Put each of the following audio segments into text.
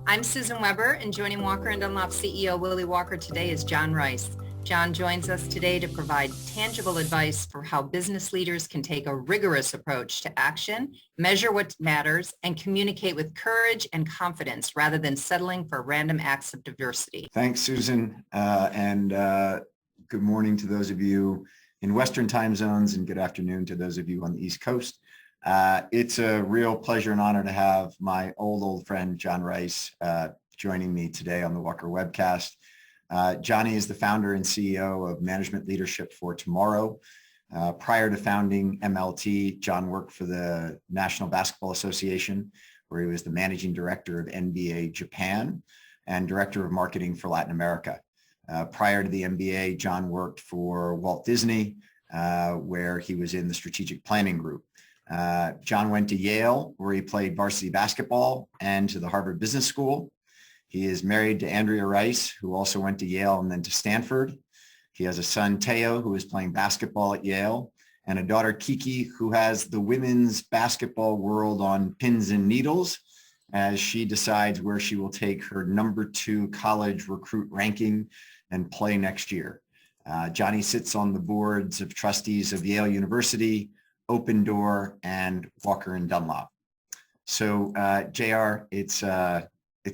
I'm Susan Weber, and joining Walker & Dunlop CEO Willy Walker today is John Rice. John joins us today to provide tangible advice for how business leaders can take a rigorous approach to action, measure what matters, and communicate with courage and confidence rather than settling for random acts of diversity. Thanks, Susan, and good morning to those of you in Western time zones, and good afternoon to those of you on the East Coast. It's a real pleasure and honor to have my old friend, John Rice, joining me today on the Walker Webcast. Johnny is the founder and CEO of Management Leadership for Tomorrow. Prior to founding MLT, John worked for the National Basketball Association, where he was the managing director of NBA Japan and director of marketing for Latin America. Prior to the NBA, John worked for Walt Disney, where he was in the strategic planning group. John went to Yale, where he played varsity basketball, and to the Harvard Business School. He is married to Andrea Rice, who also went to Yale and then to Stanford. He has a son, Teo, who is playing basketball at Yale, and a daughter, Kiki, who has the women's basketball world on pins and needles as she decides where she will take her #2 college recruit ranking and play next year. Johnny sits on the boards of trustees of Yale University, Open Door, and Walker & Dunlop. So, JR, it's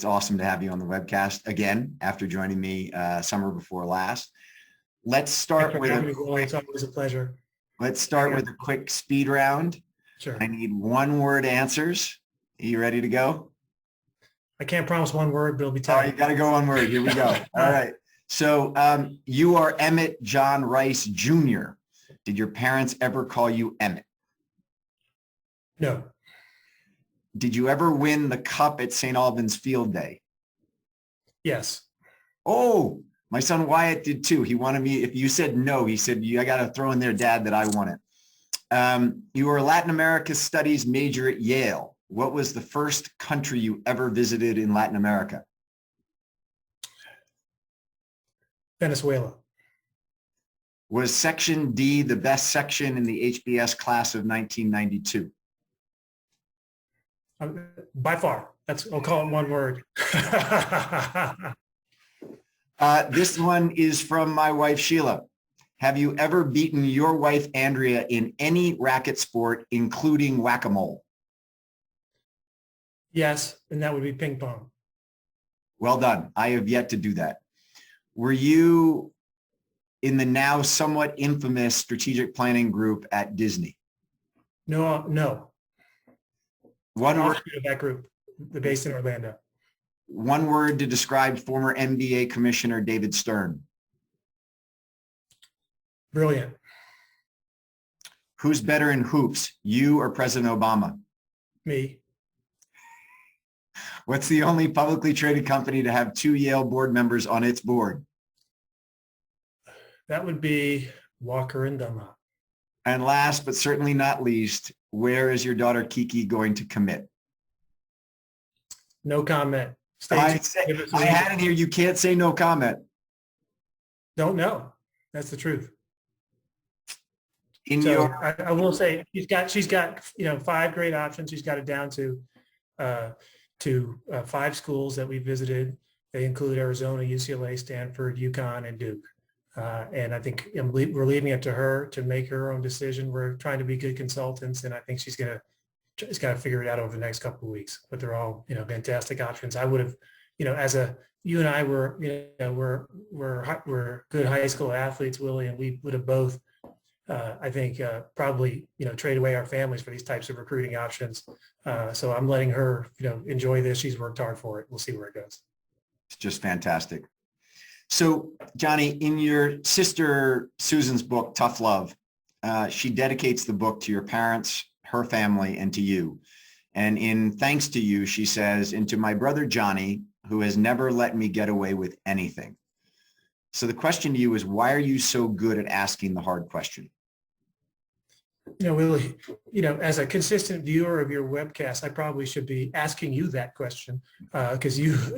awesome to have you on the webcast again after joining me summer before last. Let's start with it's always a pleasure. Let's start with a quick speed round. Sure. I need one-word answers. Are you ready to go? I can't promise one word, but it'll be tough. tight. You got to go one word. Here we go. All right. So you are Emmett John Rice Jr. Did your parents ever call you Emmett? No. Did you ever win the cup at St. Albans Field Day? Yes. Oh, my son Wyatt did too. He wanted me, if you said no, he said, I got to throw in there, Dad, that I won it. You were a Latin America Studies major at Yale. What was the first country you ever visited in Latin America? Venezuela. Was Section D the best section in the HBS class of 1992? By far. I'll call it one word. This one is from my wife, Sheila. Have you ever beaten your wife, Andrea, in any racket sport, including whack-a-mole? Yes, and that would be ping pong. Well done. I have yet to do that. Were you in the now somewhat infamous strategic planning group at Disney? No. One word of that group, they're based in Orlando. One word to describe former NBA Commissioner David Stern. Brilliant. Who's better in hoops, you or President Obama? Me. What's the only publicly traded company to have 2 Yale board members on its board? That would be Walker & Dunlop. And last but certainly not least, where is your daughter Kiki going to commit? No comment. I had it here. You can't say no comment. Don't know. That's the truth. I will say she's got 5 great options. She's got it down to 5 schools that we visited. They include Arizona, UCLA, Stanford, UConn, and Duke. And I think we're leaving it to her to make her own decision. We're trying to be good consultants, and I think she's got to figure it out over the next couple of weeks. But they're all fantastic options. I would have, you and I were we're good high school athletes, Willie, and we would have both, I think, probably trade away our families for these types of recruiting options. So I'm letting her enjoy this. She's worked hard for it. We'll see where it goes. It's just fantastic. So, Johnny, in your sister Susan's book, Tough Love, she dedicates the book to your parents, her family, and to you. And in thanks to you, she says, and to my brother Johnny, who has never let me get away with anything. So the question to you is, why are you so good at asking the hard question? Willie, as a consistent viewer of your webcast, I probably should be asking you that question because you've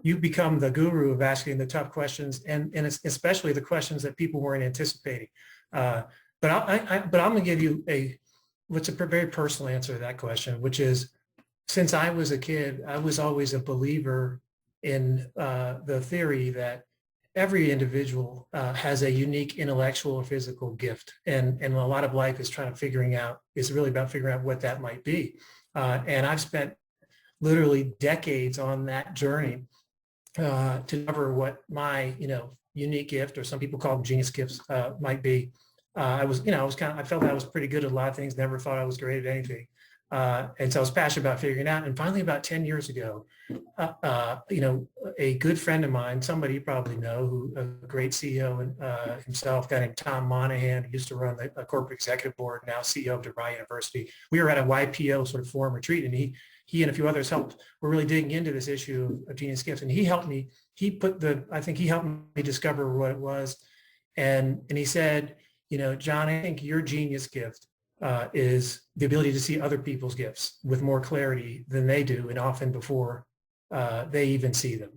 become the guru of asking the tough questions and especially the questions that people weren't anticipating. But I'm going to give you what's a very personal answer to that question, which is since I was a kid, I was always a believer in the theory that every individual has a unique intellectual or physical gift. And a lot of life is really about figuring out what that might be. And I've spent literally decades on that journey to discover what my, unique gift, or some people call them genius gifts, might be. I felt I was pretty good at a lot of things, never thought I was great at anything. And so I was passionate about figuring it out. And finally, about 10 years ago, a good friend of mine, somebody you probably know, who a great CEO himself, a guy named Tom Monahan, who used to run the corporate executive board, now CEO of DeVry University. We were at a YPO sort of forum retreat, and he and a few others were really digging into this issue of genius gifts. And he helped me. He helped me discover what it was. And he said, John, I think your genius gift is the ability to see other people's gifts with more clarity than they do, and often before they even see them.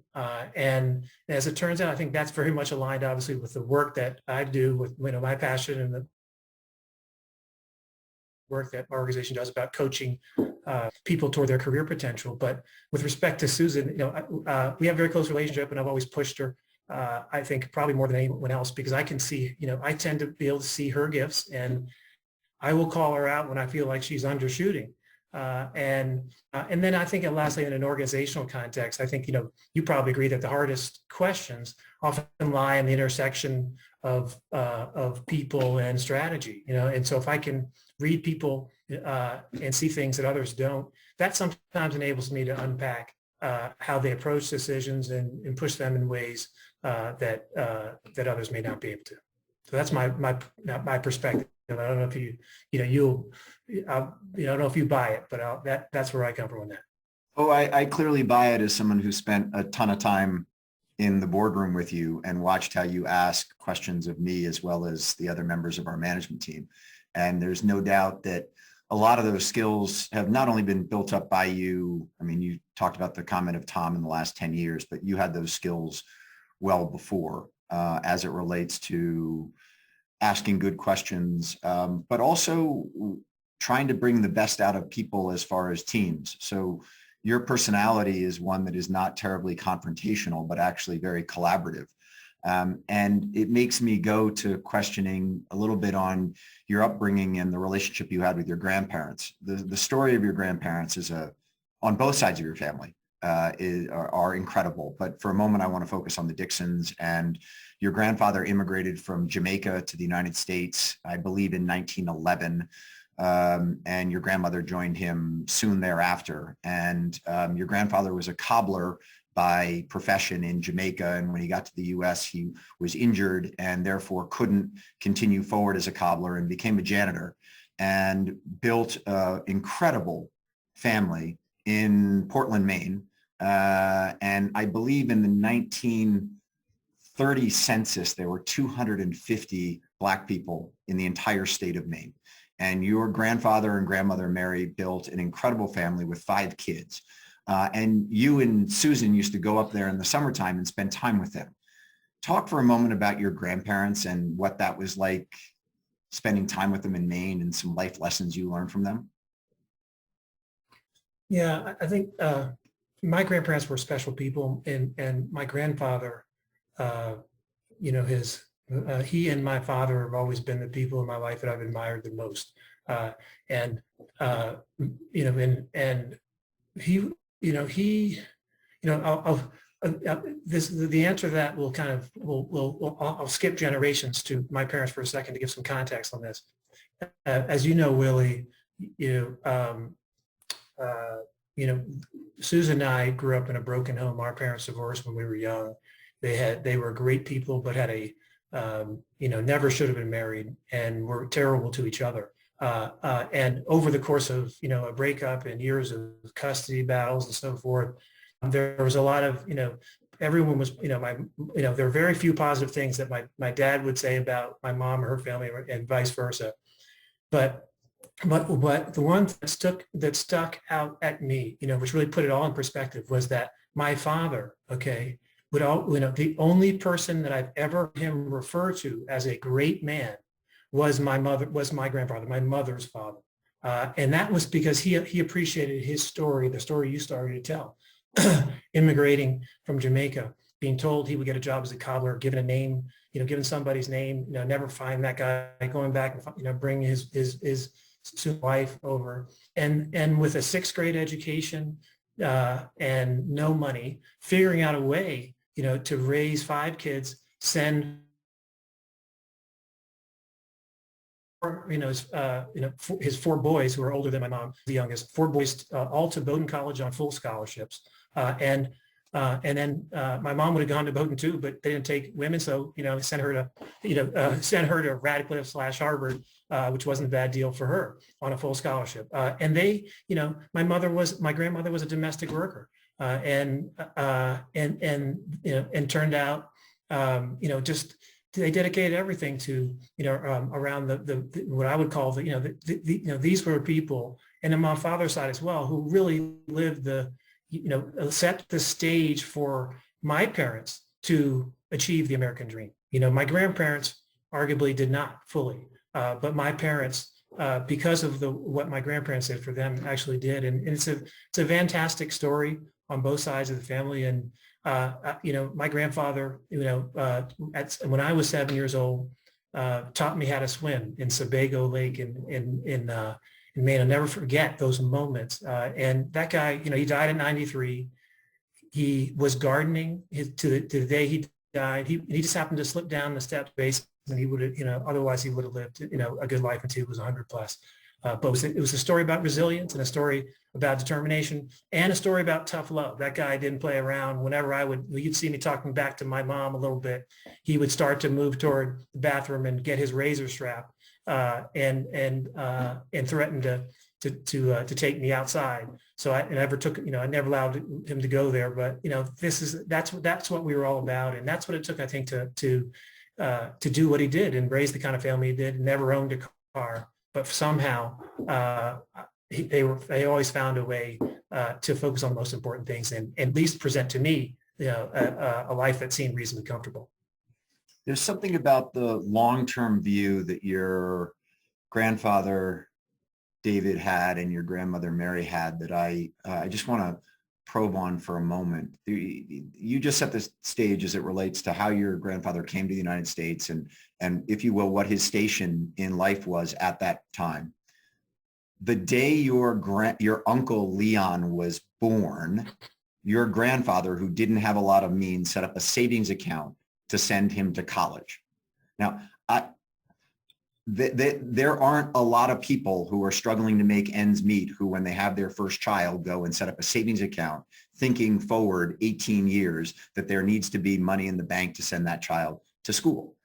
And as it turns out, I think that's very much aligned, obviously, with the work that I do, with my passion and the work that our organization does about coaching people toward their career potential. But with respect to Susan, we have a very close relationship, and I've always pushed her. I think probably more than anyone else, because I can see, I tend to be able to see her gifts, and I will call her out when I feel like she's undershooting. And then I think, lastly, in an organizational context, I think, you probably agree that the hardest questions often lie in the intersection of people and strategy, and so if I can read people and see things that others don't, that sometimes enables me to unpack how they approach decisions and push them in ways that others may not be able to. So that's my perspective. I don't know if I don't know if you buy it, but that's where I come from on that. Oh, I clearly buy it as someone who spent a ton of time in the boardroom with you and watched how you ask questions of me as well as the other members of our management team. And there's no doubt that a lot of those skills have not only been built up by you. I mean, you talked about the comment of Tom in the last 10 years, but you had those skills well before as it relates to asking good questions, but also trying to bring the best out of people as far as teams. So your personality is one that is not terribly confrontational, but actually very collaborative. And it makes me go to questioning a little bit on your upbringing and the relationship you had with your grandparents. The story of your grandparents is on both sides of your family are incredible. But for a moment, I want to focus on the Dixons. And your grandfather immigrated from Jamaica to the United States, I believe in 1911. And your grandmother joined him soon thereafter. And your grandfather was a cobbler by profession in Jamaica. And when he got to the US, he was injured and therefore couldn't continue forward as a cobbler and became a janitor and built an incredible family in Portland, Maine. And I believe in the 1930 census, there were 250 Black people in the entire state of Maine. And your grandfather and grandmother, Mary, built an incredible family with 5 kids. And you and Susan used to go up there in the summertime and spend time with them. Talk for a moment about your grandparents and what that was like, spending time with them in Maine, and some life lessons you learned from them. Yeah, I think my grandparents were special people, and my grandfather, he and my father have always been the people in my life that I've admired the most. The answer to that I'll skip generations to my parents for a second to give some context on this. As you know, Willie, Susan and I grew up in a broken home. Our parents divorced when we were young. They were great people, but had never should have been married and were terrible to each other. And over the course of, a breakup and years of custody battles and so forth, there was a lot of, everyone was, there were very few positive things that my dad would say about my mom or her family, and vice versa. But the one that stuck out at me, which really put it all in perspective, was that my father, the only person that I've ever heard him refer to as a great man was my grandfather, my mother's father. And that was because he appreciated his story, the story you started to tell, immigrating from Jamaica, being told he would get a job as a cobbler, given a name, given somebody's name, never find that guy, going back and, bring his soon wife over. And with a sixth grade education and no money, figuring out a way, to raise 5 kids, send his 4 boys who are older than my mom, the youngest, 4 boys, all to Bowdoin College on full scholarships. And then my mom would have gone to Bowdoin too, but they didn't take women. So, sent her to Radcliffe/Harvard, which wasn't a bad deal for her, on a full scholarship. And they, my grandmother was a domestic worker, and turned out, just, they dedicated everything to, around the what I would call these were people, and on my father's side as well, who really lived set the stage for my parents to achieve the American dream. My grandparents arguably did not fully, but my parents, because of what my grandparents did for them, actually did. And it's a fantastic story on both sides of the family. And my grandfather, when I was 7 years old, taught me how to swim in Sebago Lake in Maine. I'll never forget those moments. And that guy, he died at 93. He was gardening to the day he died. He just happened to slip down the steps base, and he would have, otherwise he would have lived, a good life until he was 100 plus. But it was a story about resilience, and a story about determination, and a story about tough love. That guy didn't play around. Whenever you'd see me talking back to my mom a little bit, he would start to move toward the bathroom and get his razor strap, and threatened to take me outside. So I never took, I never allowed him to go there. But that's what we were all about, and that's what it took, I think, to do what he did and raise the kind of family he did. Never owned a car, but somehow they always found a way to focus on the most important things, and at least present to me, a life that seemed reasonably comfortable. There's something about the long-term view that your grandfather David had and your grandmother Mary had that I just want to probe on for a moment. You just set the stage as it relates to how your grandfather came to the United States and if you will, what his station in life was at that time. The day your uncle Leon was born, your grandfather, who didn't have a lot of means, set up a savings account to send him to college. Now, there aren't a lot of people who are struggling to make ends meet who, when they have their first child, go and set up a savings account thinking forward 18 years that there needs to be money in the bank to send that child to school.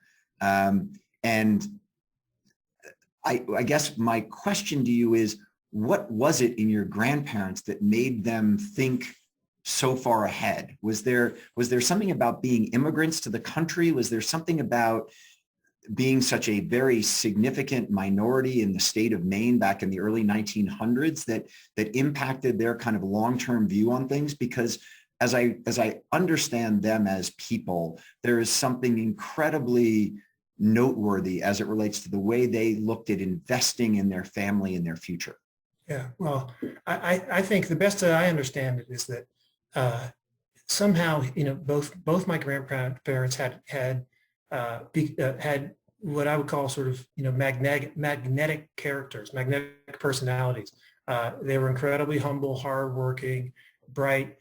And I guess my question to you is, what was it in your grandparents that made them think so far ahead? Was there something about being immigrants to the country? Was there something about being such a very significant minority in the state of Maine back in the early 1900s that impacted their kind of long-term view on things? Because as I understand them as people, there is something incredibly noteworthy as it relates to the way they looked at investing in their family and their future. Yeah, well, I think the best that I understand it is that somehow, both my grandparents had what I would call sort of, magnetic characters, magnetic personalities. They were incredibly humble, hardworking, bright,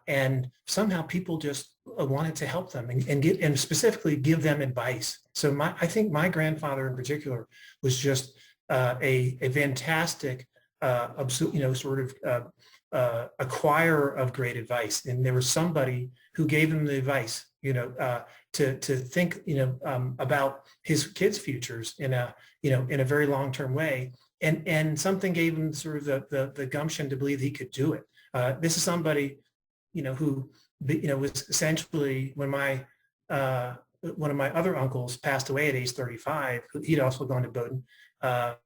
and somehow people just wanted to help them and specifically give them advice. So I think my grandfather in particular was just a fantastic, sort of acquirer of great advice. And there was somebody who gave him the advice, to think, about his kids' futures in a very long-term way. And something gave him sort of the gumption to believe he could do it. This is somebody, who, was essentially, when one of my other uncles passed away at age 35, he'd also gone to Bowdoin. I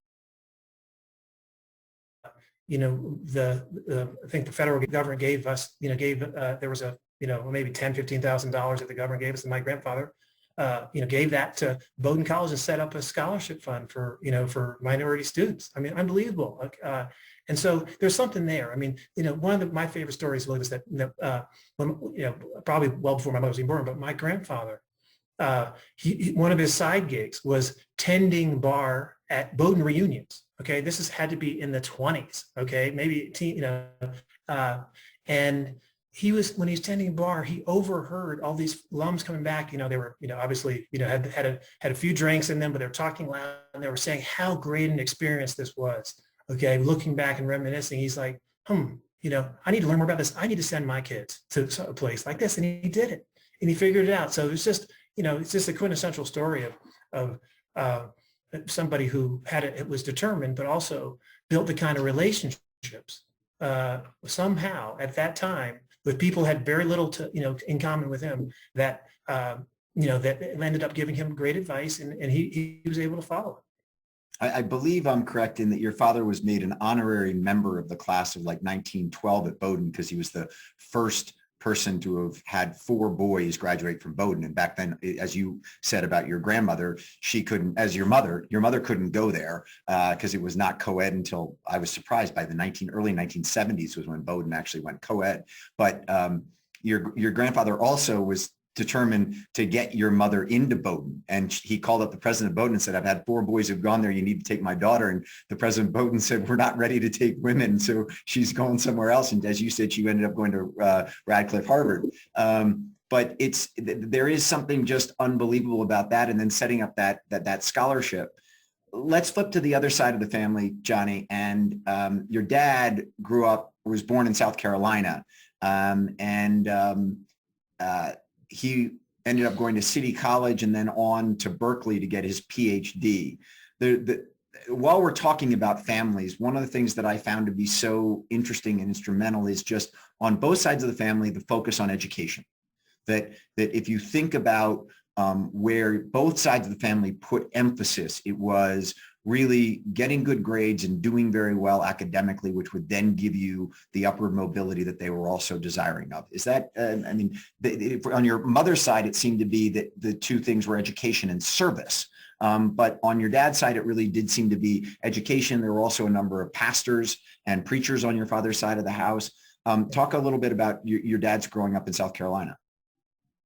think the federal government gave us, there was a, maybe $10,000, $15,000 that the government gave us, and my grandfather gave that to Bowdoin College and set up a scholarship fund for, for minority students. I mean, unbelievable. And so there's something there. I mean, one of my favorite stories was that, probably well before my mother was even born, but my grandfather, one of his side gigs was tending bar at Bowdoin reunions. Okay, this had to be in the 20s. Okay, maybe and when he was tending bar, he overheard all these alums coming back. They were, obviously, had a few drinks in them, but they were talking loud and they were saying how great an experience this was. Okay, looking back and reminiscing, he's like, I need to learn more about this. I need to send my kids to a place like this, and he did it, and he figured it out. So it's just, it's just a quintessential story of somebody who it was determined, but also built the kind of relationships somehow at that time with people who had very little in common with him that that ended up giving him great advice, and he was able to follow it. I believe I'm correct in that your father was made an honorary member of the class of like 1912 at Bowdoin because he was the first person to have had 4 boys graduate from Bowdoin. And back then, as you said about your grandmother, she couldn't, as your mother couldn't go there because it was not co-ed until, I was surprised, by the early 1970s was when Bowdoin actually went co-ed. But your grandfather also was determined to get your mother into Bowdoin. And he called up the president of Bowdoin and said, I've had 4 boys who've gone there. You need to take my daughter. And the president of Bowdoin said, we're not ready to take women. So she's going somewhere else. And as you said, she ended up going to Radcliffe, Harvard. But there is something just unbelievable about that. And then setting up that scholarship. Let's flip to the other side of the family, Johnny. And your dad was born in South Carolina. He ended up going to City College and then on to Berkeley to get his PhD. While we're talking about families, one of the things that I found to be so interesting and instrumental is just on both sides of the family, the focus on education. That if you think about where both sides of the family put emphasis, it was really getting good grades and doing very well academically, which would then give you the upward mobility that they were also desiring of. Is that, on your mother's side, it seemed to be that the two things were education and service. But on your dad's side, it really did seem to be education. There were also a number of pastors and preachers on your father's side of the house. Talk a little bit about your dad's growing up in South Carolina.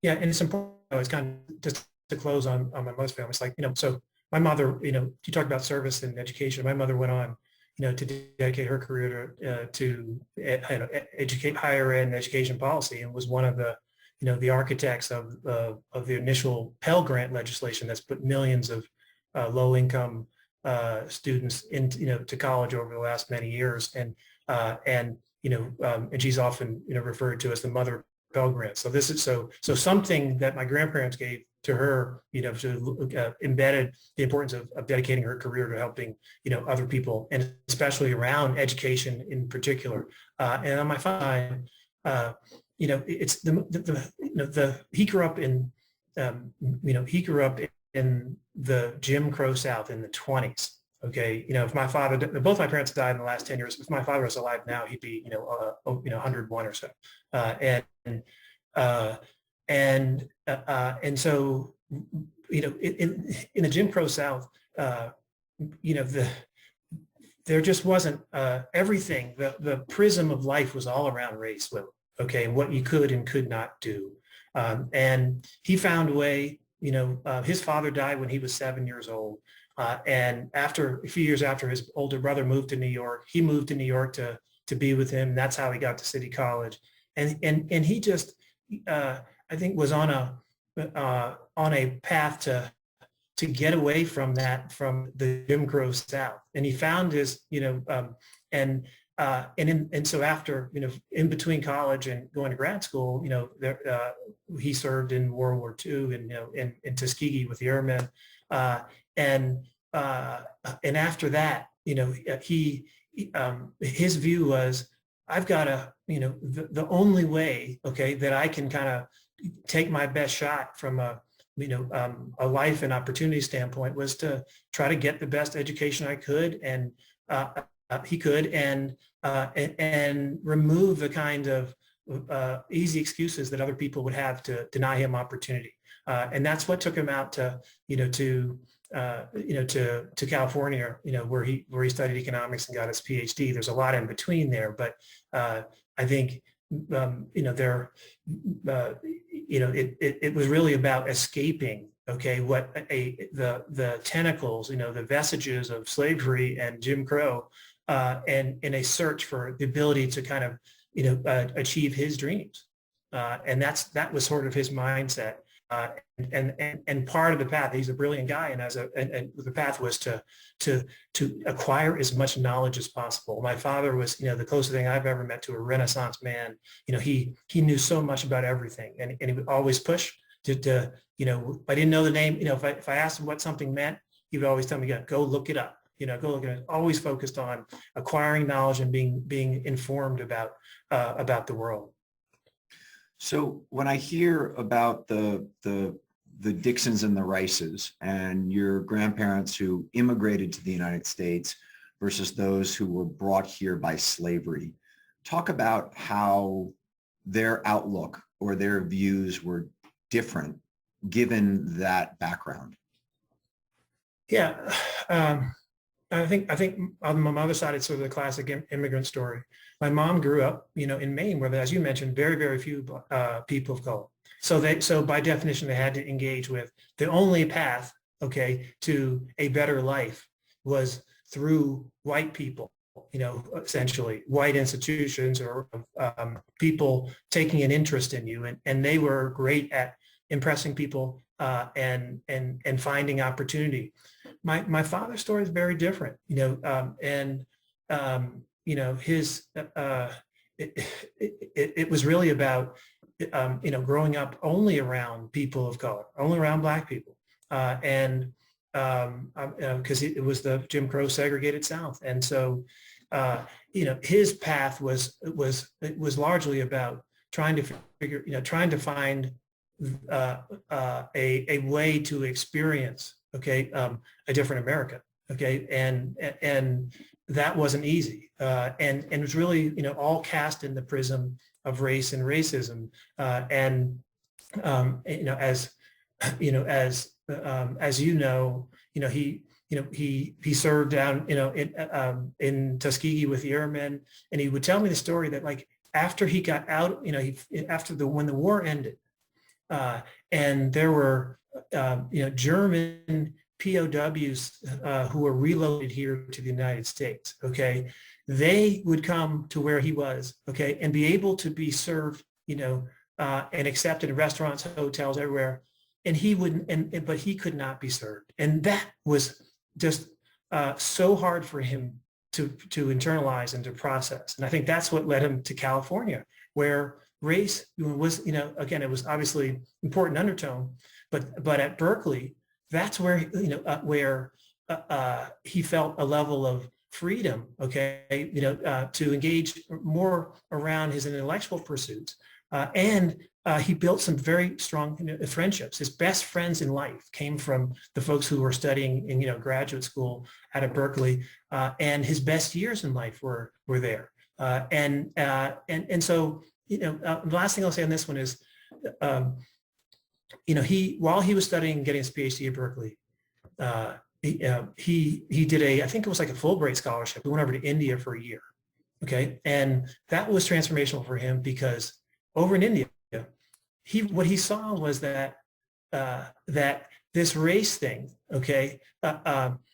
Yeah, and it's important, it's kind of just to close on my mother's family. It's like, so my mother, you talked about service and education. My mother went on, to dedicate her career to educate higher ed and education policy, and was one of the, the architects of the initial Pell Grant legislation that's put millions of low-income students to college over the last many years, and she's often referred to as the mother of Pell Grant. So this is so something that my grandparents gave to her, embedded the importance of dedicating her career to helping, other people, and especially around education in particular. And on my side, it's he grew up in, the Jim Crow South in the 20s. Okay, if my father, both my parents died in the last 10 years. If my father was alive now, he'd be, 101 or so. And so, in the Jim Crow South, there just wasn't everything. The prism of life was all around race, okay, and what you could and could not do. And he found a way. His father died when he was 7 years old, and a few years after his older brother moved to New York, he moved to New York to be with him. That's how he got to City College, and he just. I think was on a path to get away from the Jim Crow South, and he found his and so after in between college and going to grad school, he served in World War II and in Tuskegee with the Airmen, and after that his view was, I've got to, the only way, okay, that I can kind of take my best shot from a life and opportunity standpoint was to try to get the best education I could, and he could, and remove the kind of easy excuses that other people would have to deny him opportunity. And that's what took him out to, to California, where he studied economics and got his PhD. There's a lot in between there, but I think, it was really about escaping, what the tentacles, the vestiges of slavery and Jim Crow, and in a search for the ability to kind of, achieve his dreams. And that was sort of his mindset. And part of the path, he's a brilliant guy, and the path was to acquire as much knowledge as possible. My father was, the closest thing I've ever met to a Renaissance man. He knew so much about everything, and he would always push to if I didn't know the name, if I asked him what something meant, he would always tell me, go look it up. Go look at it. Always focused on acquiring knowledge and being informed about the world. So when I hear about the Dixons and the Rices and your grandparents who immigrated to the United States versus those who were brought here by slavery, talk about how their outlook or their views were different given that background. Yeah. I think on my mother's side, it's sort of the classic immigrant story. My mom grew up, in Maine, where, as you mentioned, very, very few people of color. So by definition, they had to engage with the only path, to a better life was through white people, essentially white institutions or people taking an interest in you. And they were great at impressing people and finding opportunity. My father's story is very different, his it was really about growing up only around people of color, only around Black people, because it was the Jim Crow segregated South, and so his path was largely about trying to find a way to experience a different America, and that wasn't easy, and it was really all cast in the prism of race and racism, he served down in Tuskegee with the Airmen, and he would tell me the story that, like, after he got out, when the war ended, and there were German POWs who were relocated here to the United States, they would come to where he was, and be able to be served, and accepted in restaurants, hotels, everywhere. And he wouldn't, but he could not be served. And that was just so hard for him to internalize and to process. And I think that's what led him to California, where race was, again, it was obviously important undertone, but at Berkeley, that's where, he felt a level of freedom, to engage more around his intellectual pursuits. And he built some very strong friendships. His best friends in life came from the folks who were studying in graduate school out of Berkeley, and his best years in life were there. And so the last thing I'll say on this one is, while he was studying, getting his PhD at Berkeley, he did I think it was like a Fulbright scholarship. He went over to India for a year. And that was transformational for him, because over in India, what he saw was that this race thing,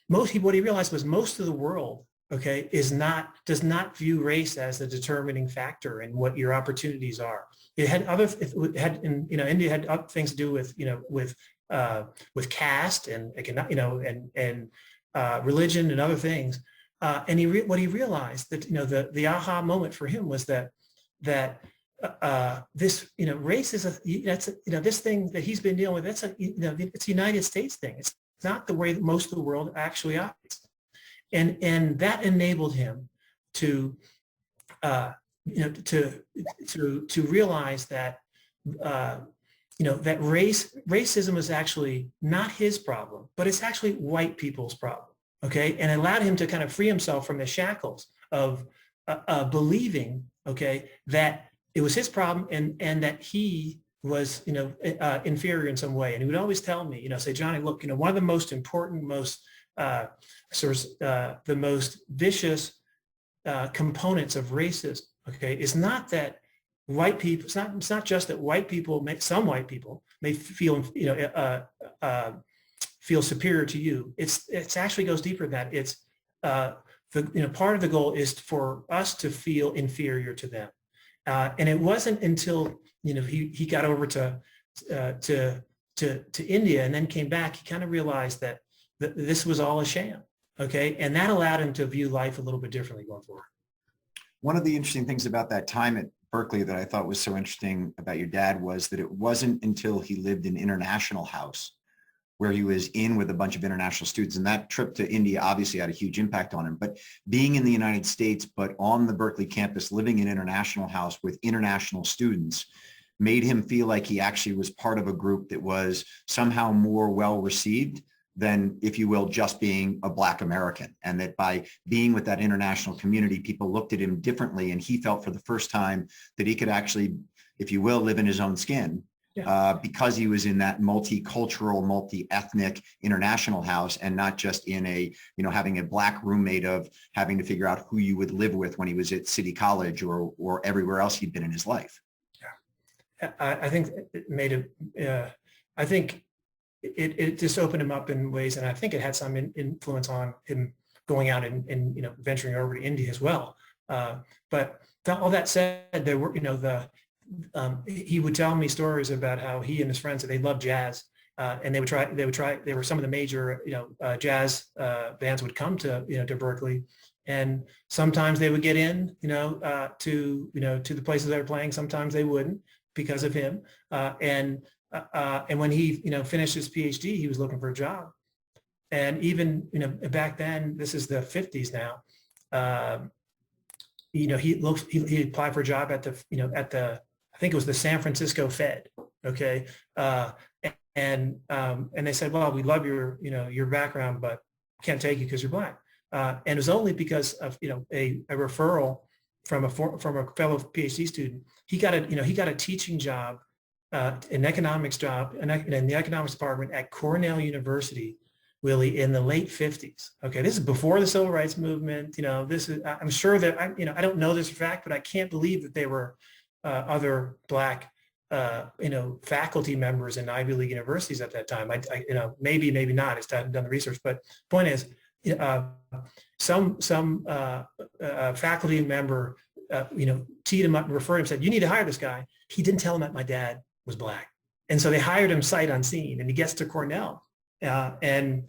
what he realized was most of the world, does not view race as the determining factor in what your opportunities are. It had India had other things to do with caste and religion and other things. And what he realized that the aha moment for him was that this race is this thing that he's been dealing with. It's a United States thing. It's not the way that most of the world actually operates, and that enabled him to realize that that racism is actually not his problem, but it's actually white people's problem. And it allowed him to kind of free himself from the shackles of believing that it was his problem, and that he was, inferior in some way. And he would always tell me, say, Johnny, look, one of the most important, the most vicious components of racism, okay, is not that white people, it's not just that some white people may feel, feel superior to you. It's actually goes deeper than that. It's, part of the goal is for us to feel inferior to them. And it wasn't until, he got over to India and then came back, he kind of realized that this was all a sham. Okay. And that allowed him to view life a little bit differently going forward. One of the interesting things about that time at Berkeley that I thought was so interesting about your dad was that it wasn't until he lived in International House where he was in with a bunch of international students. And that trip to India obviously had a huge impact on him. But being in the United States, but on the Berkeley campus, living in International House with international students, made him feel like he actually was part of a group that was somehow more well received than, if you will, just being a Black American. And that by being with that international community, people looked at him differently. And he felt for the first time that he could actually, if you will, live in his own skin. Yeah. Because he was in that multicultural, multi-ethnic International House and not just in a, having a Black roommate of having to figure out who you would live with when he was at City College or everywhere else he'd been in his life. Yeah, I think it made it, I think it just opened him up in ways, and I think it had some influence on him going out and venturing over to India as well. But all that said, there were, he would tell me stories about how he and his friends, they loved jazz, and they were some of the major, jazz bands would come to Berkeley, and sometimes they would get in, to the places they were playing. Sometimes they wouldn't because of him. And when he, finished his PhD, he was looking for a job. And even, back then, this is the 50s now, he applied for a job at I think it was the San Francisco Fed. Okay. And they said, well, we love your background, but can't take you because you're Black. And it was only because of, a referral from a fellow PhD student. He got a teaching job, an economics job in the economics department at Cornell University, Willie, in the late 50s. Okay. This is before the civil rights movement. I'm sure that I don't know this for fact, but I can't believe that they were other Black, faculty members in Ivy League universities at that time. Maybe not. I haven't done the research, but point is, some faculty member, teed him up and referred him, said, you need to hire this guy. He didn't tell him that my dad was Black. And so they hired him sight unseen, and he gets to Cornell. And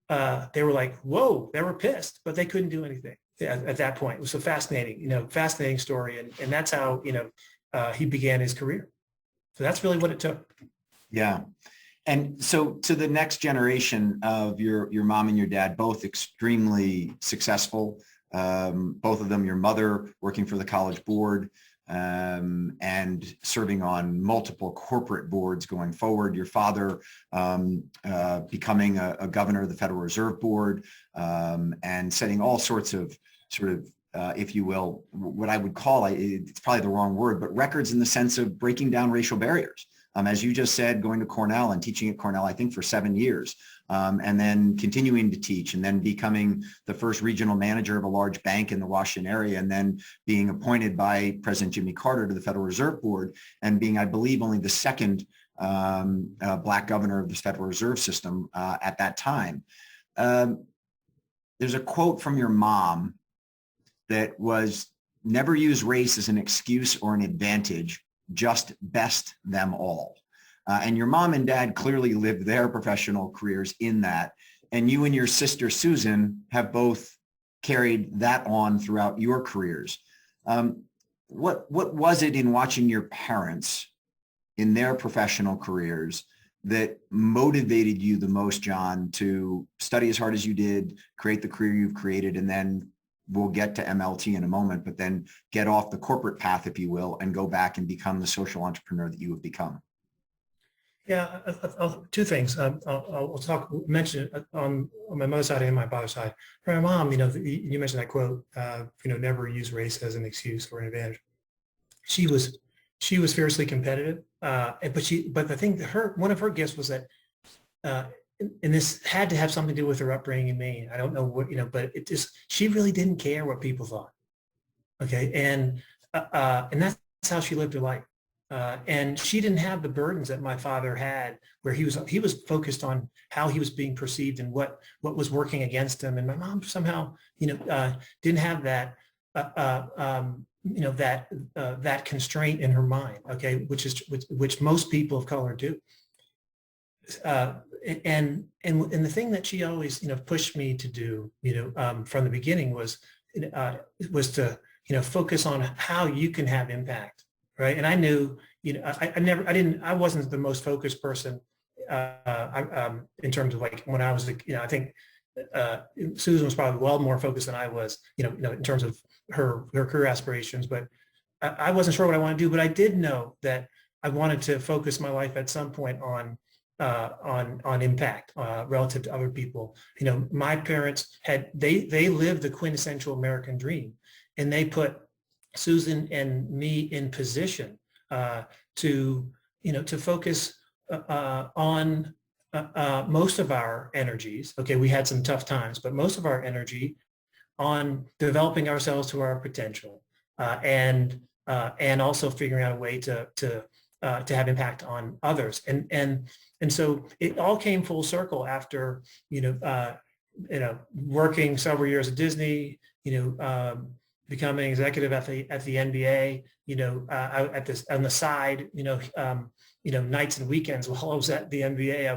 they were like, whoa, they were pissed, but they couldn't do anything at that point. It was a fascinating story. And that's how, he began his career. So that's really what it took. Yeah. And so to the next generation of your mom and your dad, both extremely successful, both of them, your mother working for the College Board, and serving on multiple corporate boards going forward. Your father becoming a governor of the Federal Reserve Board, and setting all sorts of if you will, what I would call, it's probably the wrong word, but records in the sense of breaking down racial barriers. As you just said, going to Cornell and teaching at Cornell, I think for 7 years, and then continuing to teach, and then becoming the first regional manager of a large bank in the Washington area, and then being appointed by President Jimmy Carter to the Federal Reserve Board, and being, I believe, only the second Black governor of the Federal Reserve System at that time. There's a quote from your mom that was, never use race as an excuse or an advantage, just best them all. And your mom and dad clearly lived their professional careers in that. And you and your sister, Susan, have both carried that on throughout your careers. What was it in watching your parents in their professional careers that motivated you the most, John, to study as hard as you did, create the career you've created, and then we'll get to MLT in a moment, but then get off the corporate path, if you will, and go back and become the social entrepreneur that you have become? Yeah, two things. I'll mention it on my mother's side and my father's side. For my mom, you mentioned that quote, never use race as an excuse or an advantage. She was she was fiercely competitive. But the thing, one of her gifts was that, and this had to have something to do with her upbringing in Maine. I don't know what, but she really didn't care what people thought. Okay. And that's how she lived her life. And she didn't have the burdens that my father had, where he was focused on how he was being perceived and what was working against him. And my mom somehow, didn't have that, that constraint in her mind. Okay. Which most people of color do. And the thing that she always, pushed me to do, from the beginning was to, focus on how you can have impact. Right. And I knew, I wasn't the most focused person in terms of like when I was, I think Susan was probably well more focused than I was, in terms of her career aspirations. But I wasn't sure what I wanted to do, but I did know that I wanted to focus my life at some point on impact relative to other people. My parents they lived the quintessential American dream, and they put Susan and me in position to focus on most of our energies. Okay, we had some tough times, but most of our energy on developing ourselves to our potential, and also figuring out a way to have impact on others. And so it all came full circle after working several years at Disney, becoming executive at the NBA, on the side, nights and weekends while I was at the NBA,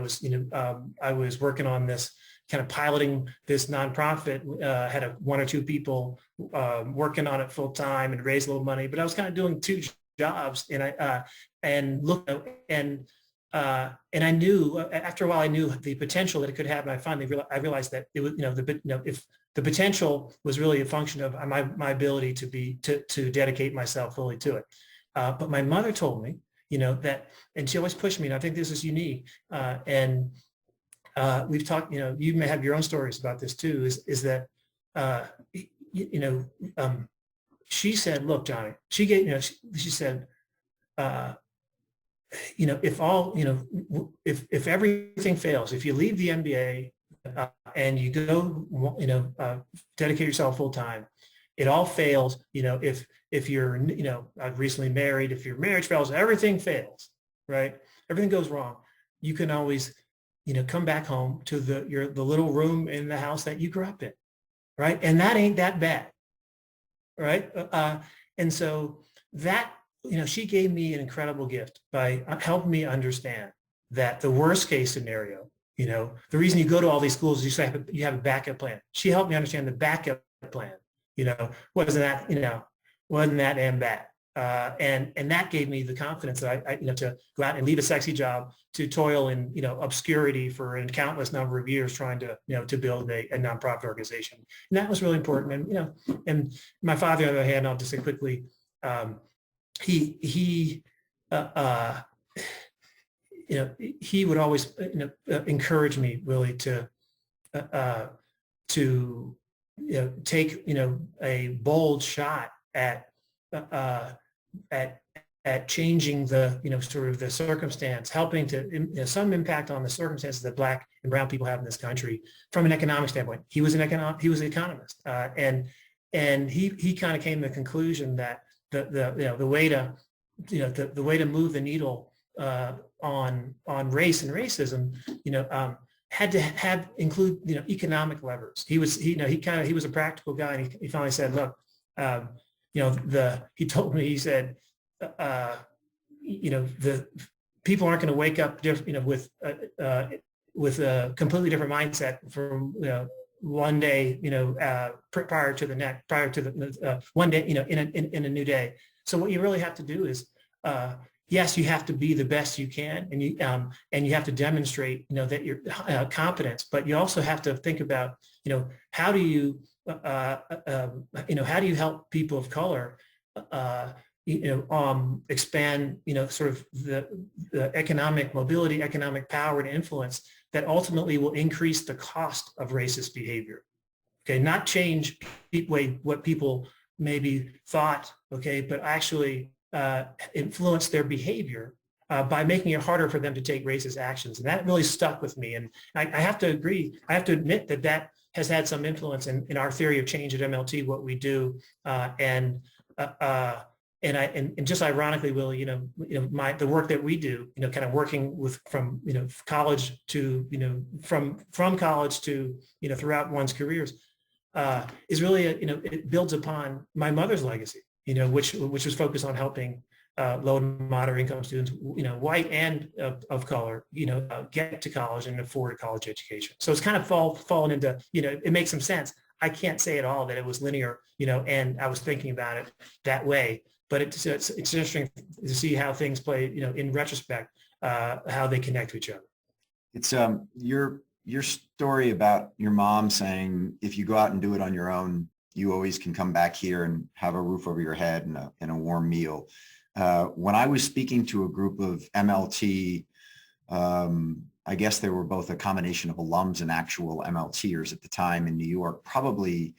I was working on this kind of piloting this nonprofit, had one or two people working on it full time and raised a little money, but I was kind of doing two jobs, and I knew after a while, I knew the potential that it could have. And I finally realized that it was, if the potential was really a function of my ability to dedicate myself fully to it. But my mother told me, that, and she always pushed me, and I think this is unique. And we've talked, you may have your own stories about this too, is that, she said, look, Johnny, she gave, she said, if everything fails, if you leave the NBA and you go, dedicate yourself full time, it all fails. If you're, recently married, if your marriage fails, everything fails, right? Everything goes wrong. You can always, come back home to the little room in the house that you grew up in, right? And that ain't that bad, right? And so that, she gave me an incredible gift by helping me understand that the worst case scenario, the reason you go to all these schools is you have a backup plan. She helped me understand the backup plan, wasn't that damn bad. And that gave me the confidence that I to go out and leave a sexy job, to toil in, obscurity for a countless number of years trying to, to build a nonprofit organization. And that was really important. And, and my father, on the other hand, I'll just say quickly, he would always, encourage me really to take, a bold shot at changing the, sort of the circumstance, helping to, some impact on the circumstances that Black and brown people have in this country from an economic standpoint. He was an economist, and he kind of came to the conclusion that the way to move the needle on race and racism, had to include economic levers. He was he was a practical guy, and he finally said, look, he told me, he said, the people aren't going to wake up with a completely different mindset from one day, prior to the one day, in a new day. So what you really have to do is, yes, you have to be the best you can, and you have to demonstrate, that you're competence, but you also have to think about, how do you help people of color, expand, sort of the economic mobility, economic power and influence that ultimately will increase the cost of racist behavior. Okay, not change what people maybe thought, okay, but actually influence their behavior by making it harder for them to take racist actions. And that really stuck with me. And I have to agree, I have to admit that that has had some influence in our theory of change at MLT, what we do. And just ironically, Will, the work that we do, kind of working with from college to from college to throughout one's careers, is really it builds upon my mother's legacy, which was focused on helping low and moderate income students, white and of color, get to college and afford a college education. So it's kind of fallen into, it makes some sense. I can't say at all that it was linear, and I was thinking about it that way. But it's interesting to see how things play, in retrospect, how they connect to each other. It's your story about your mom saying, if you go out and do it on your own, you always can come back here and have a roof over your head and a warm meal. When I was speaking to a group of MLT, I guess they were both a combination of alums and actual MLTers at the time in New York, probably,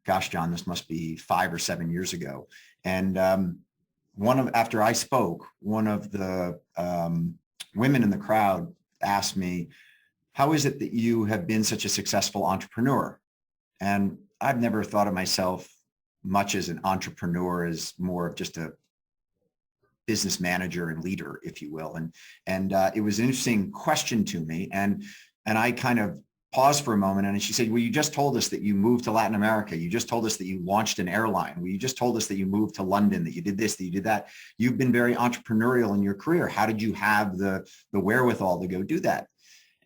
gosh, John, this must be 5 or 7 years ago. And after I spoke, one of the women in the crowd asked me, how is it that you have been such a successful entrepreneur? And I've never thought of myself much as an entrepreneur, as more of just a business manager and leader, if you will. And it was an interesting question to me. And I kind of paused for a moment, and she said, well, you just told us that you moved to Latin America. You just told us that you launched an airline. Well, you just told us that you moved to London, that you did this, that you did that. You've been very entrepreneurial in your career. How did you have the wherewithal to go do that?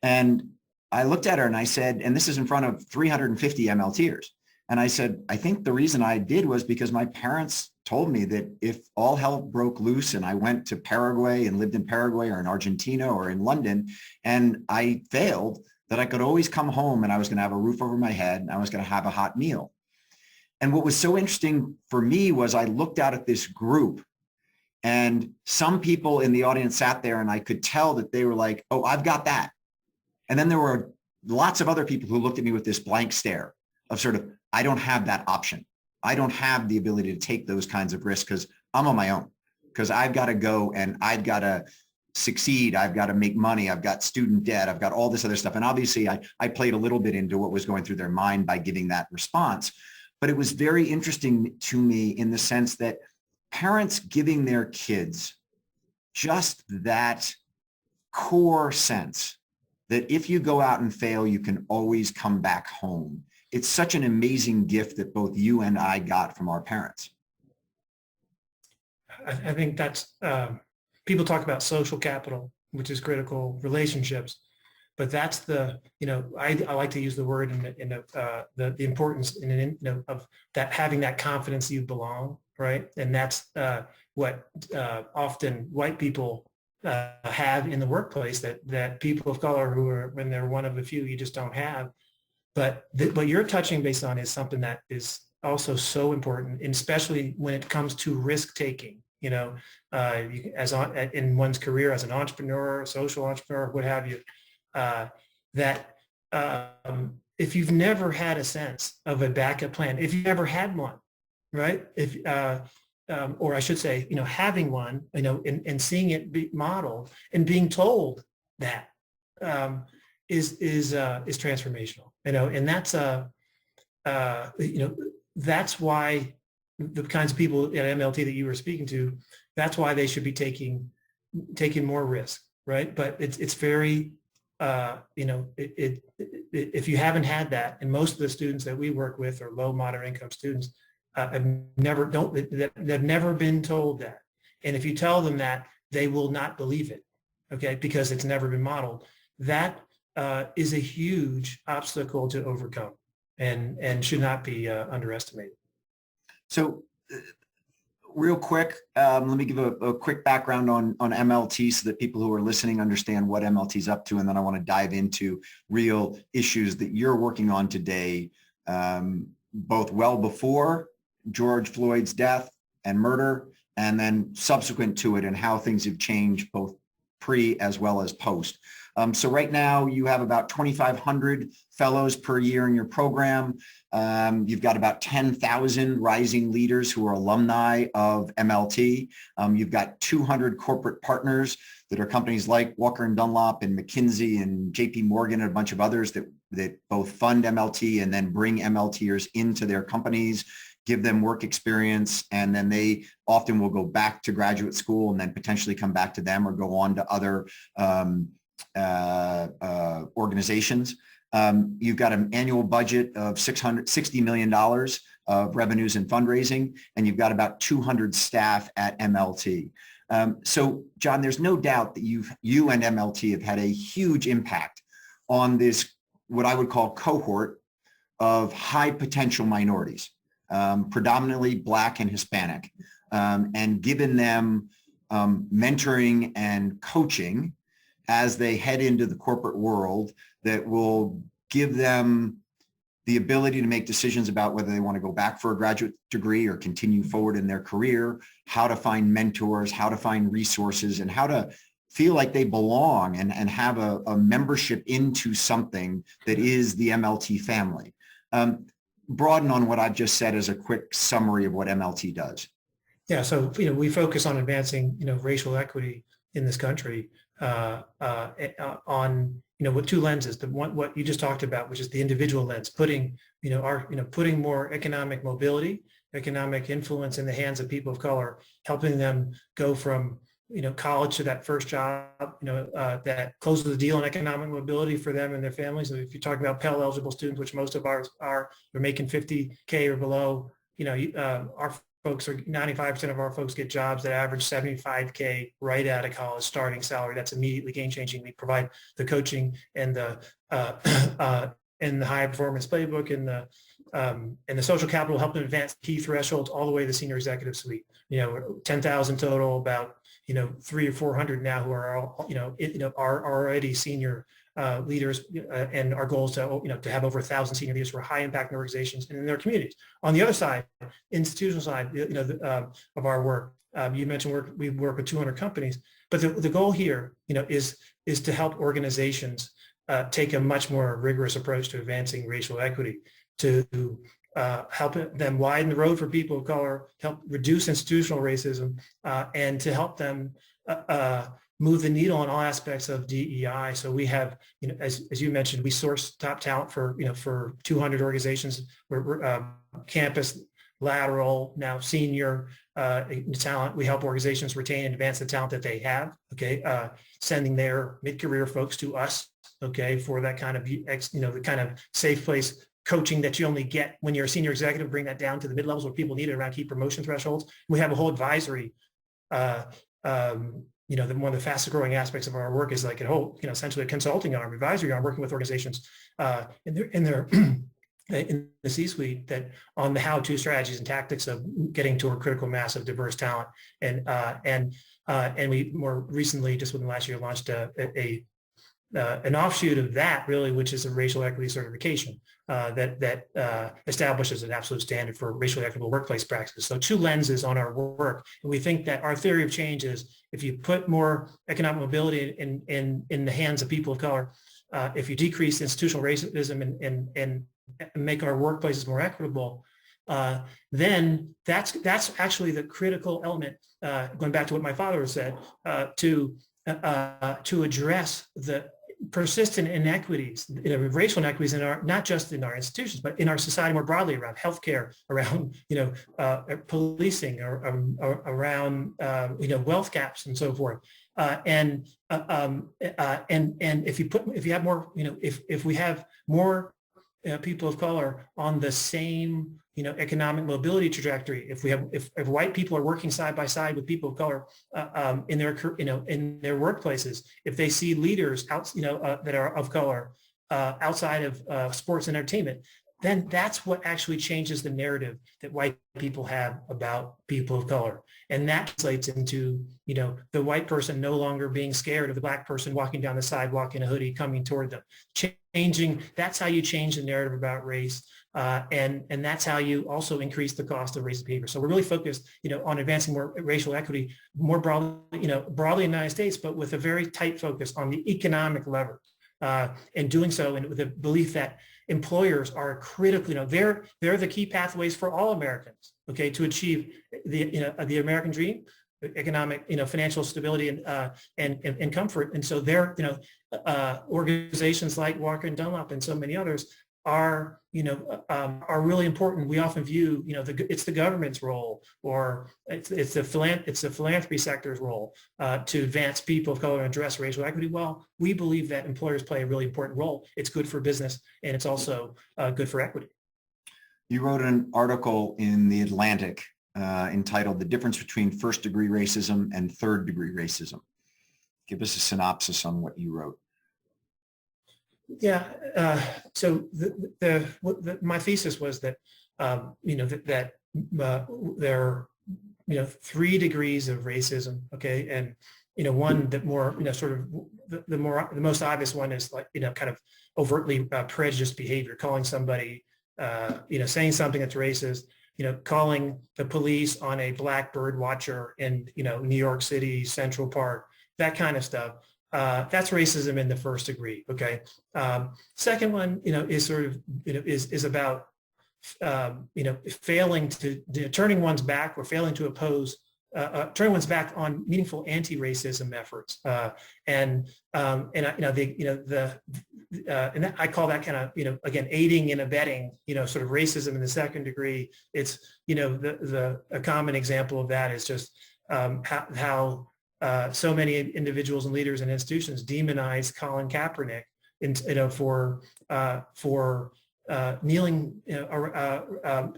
And I looked at her and I said, and this is in front of 350 MLTers. And I said, I think the reason I did was because my parents told me that if all hell broke loose and I went to Paraguay and lived in Paraguay or in Argentina or in London and I failed, that I could always come home and I was going to have a roof over my head and I was going to have a hot meal. And what was so interesting for me was I looked out at this group, and some people in the audience sat there and I could tell that they were like, oh, I've got that. And then there were lots of other people who looked at me with this blank stare of sort of, I don't have that option. I don't have the ability to take those kinds of risks because I'm on my own, because I've got to go and I've got to succeed. I've got to make money. I've got student debt. I've got all this other stuff. And obviously I played a little bit into what was going through their mind by giving that response. But it was very interesting to me in the sense that parents giving their kids just that core sense that if you go out and fail, you can always come back home. It's such an amazing gift that both you and I got from our parents. I think that's, people talk about social capital, which is critical, relationships, but that's the, I like to use the word in the importance of that, having that confidence you belong, right? And that's what often white people have in the workplace that people of color who are, when they're one of the few, you just don't have. But what you're touching base on is something that is also so important, and especially when it comes to risk taking. In one's career as an entrepreneur, social entrepreneur, what have you, that if you've never had a sense of a backup plan, if you've never had one, right? Or I should say, having one, and seeing it be modeled and being told that is transformational, and that's why the kinds of people at MLT that you were speaking to, that's why they should be taking more risk, right? But it's very, if you haven't had that, and most of the students that we work with are low, moderate income students, they've never been told that. And if you tell them that, they will not believe it, okay? Because it's never been modeled. That is a huge obstacle to overcome and should not be underestimated. So real quick, let me give a quick background on MLT so that people who are listening understand what MLT is up to. And then I want to dive into real issues that you're working on today, both well before George Floyd's death and murder, and then subsequent to it, and how things have changed both pre as well as post. So right now you have about 2,500 fellows per year in your program. You've got about 10,000 rising leaders who are alumni of MLT. You've got 200 corporate partners that are companies like Walker and Dunlop and McKinsey and JP Morgan and a bunch of others that both fund MLT and then bring MLTers into their companies, give them work experience, and then they often will go back to graduate school and then potentially come back to them or go on to other organizations. You've got an annual budget of $660 million of revenues and fundraising, and you've got about 200 staff at MLT. So, John, there's no doubt that you and MLT have had a huge impact on this, what I would call cohort of high potential minorities, predominantly Black and Hispanic, and given them mentoring and coaching as they head into the corporate world that will give them the ability to make decisions about whether they want to go back for a graduate degree or continue forward in their career, how to find mentors, how to find resources, and how to feel like they belong and have a membership into something that is the MLT family. Broaden on what I've just said as a quick summary of what MLT does. Yeah, so we focus on advancing racial equity in this country on with two lenses. The one, what you just talked about, which is the individual lens, putting putting more economic mobility, economic influence in the hands of people of color, helping them go from college to that first job, that closes the deal on economic mobility for them and their families. So if you're talking about Pell eligible students, which most of ours are, they're making $50K or below, our folks are 95% of our folks get jobs that average $75K right out of college starting salary. That's immediately game changing. We provide the coaching and the high performance playbook and the social capital, helping advance key thresholds all the way to the senior executive suite. 10,000 total, about 300 or 400 now who are all, are already senior leaders, and our goal is to have over 1,000 senior leaders who are high impact organizations and in their communities. On the other side, institutional side, of our work, you mentioned we work with 200 companies, but the goal here, is to help organizations take a much more rigorous approach to advancing racial equity, to help them widen the road for people of color, help reduce institutional racism, and to help them move the needle on all aspects of DEI. So we have, as you mentioned, we source top talent for 200 organizations. We're campus, lateral, now senior talent. We help organizations retain and advance the talent that they have. Okay, sending their mid-career folks to us. Okay, for that kind of the kind of safe place coaching that you only get when you're a senior executive. Bring that down to the mid levels where people need it around key promotion thresholds. We have a whole advisory. One of the fastest growing aspects of our work is like a whole, essentially a consulting arm, advisory arm, working with organizations in the C-suite that on the how-to strategies and tactics of getting to a critical mass of diverse talent. And we more recently, just within the last year, launched an offshoot of that, really, which is a racial equity certification that establishes an absolute standard for racially equitable workplace practices. So two lenses on our work. And we think that our theory of change is if you put more economic mobility in the hands of people of color, if you decrease institutional racism and make our workplaces more equitable, then that's actually the critical element, going back to what my father said, to address the persistent inequities, racial inequities not just in our institutions, but in our society more broadly, around healthcare, around policing, or around wealth gaps and so forth. And if you have more, if we have more people of color on the same economic mobility trajectory, if white people are working side by side with people of color in their workplaces, if they see leaders out that are of color outside of sports and entertainment, then that's what actually changes the narrative that white people have about people of color. And that translates into, the white person no longer being scared of the black person walking down the sidewalk in a hoodie coming toward them. That's how you change the narrative about race. And that's how you also increase the cost of racist behavior. So we're really focused, on advancing more racial equity more broadly, broadly in the United States, but with a very tight focus on the economic lever. And doing so and with the belief that employers are critical, they're the key pathways for all Americans, okay, to achieve the American dream, economic, financial stability and comfort. And so they're, organizations like Walker and Dunlop and so many others are really important. We often view, it's the government's role, or it's the philanthropy sector's role to advance people of color and address racial equity. Well, we believe that employers play a really important role. It's good for business, and it's also good for equity. You wrote an article in The Atlantic entitled "The Difference Between First-Degree Racism and Third-Degree Racism." Give us a synopsis on what you wrote. Yeah. So my thesis was that there are 3 degrees of racism. Okay, and one that more sort of the most obvious one is like kind of overtly prejudiced behavior, calling somebody saying something that's racist. Calling the police on a black bird watcher in New York City, Central Park, that kind of stuff. That's racism in the first degree. Okay. Second one, is sort of, is about, failing to, turning one's back or failing to oppose, turning one's back on meaningful anti-racism efforts. And I call that kind of, again, aiding and abetting, sort of racism in the second degree. It's, a common example of that is just how so many individuals and leaders and institutions demonize Colin Kaepernick, for kneeling